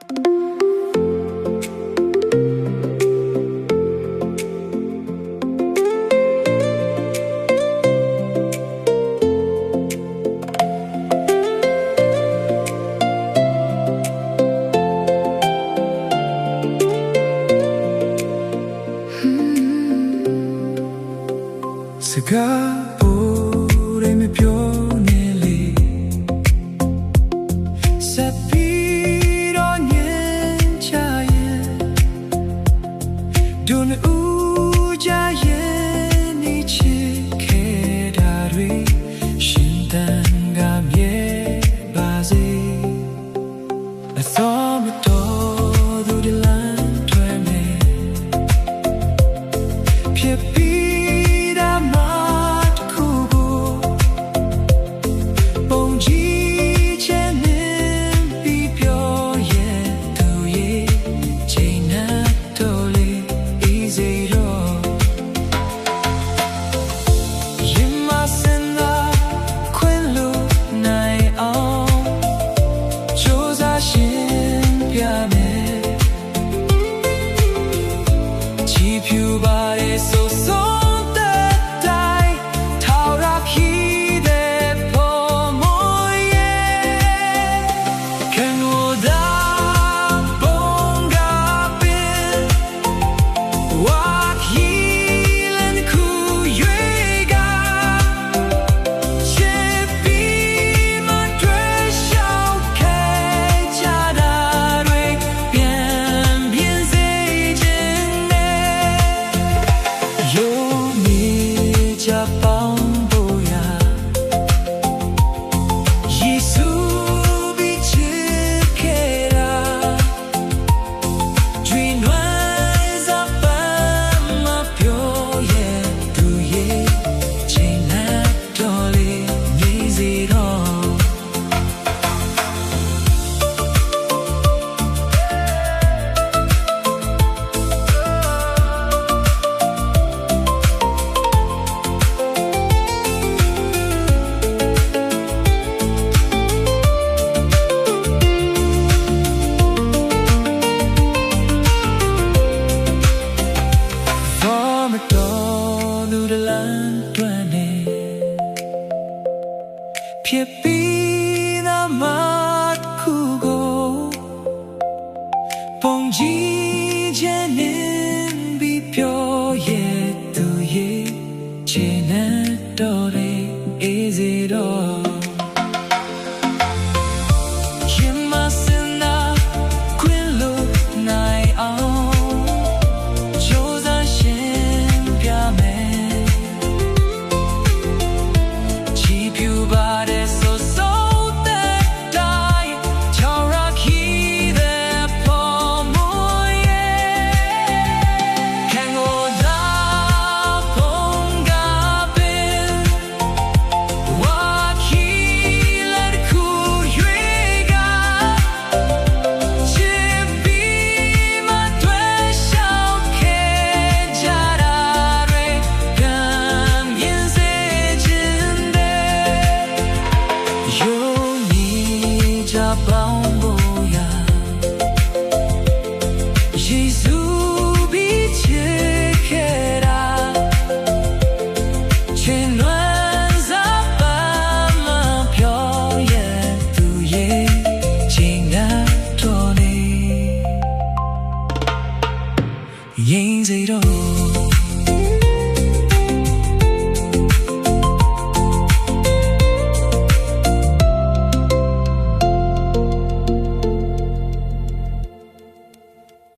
စကားပိုတွေမပြောနေလေဆက်ပြီးတော့ညင်ချရဲ့ဒုနဦးကြရဲ့နေချစ်ခဲ့တာတွေရှင်တန်ကမြဲပါစေအသောမတော်သူတွေလမ်းတွေမယ်ဖြစ်ပြီးဖြစ်ပြီးသားမတ်ခုကိုပုံကြည့်ခြင်းနဲ့ပြီးပြောရဲ့သူရဲ့ချင်တဲ့တော်လေးအေးစေတော့ရင်စိတ်တော့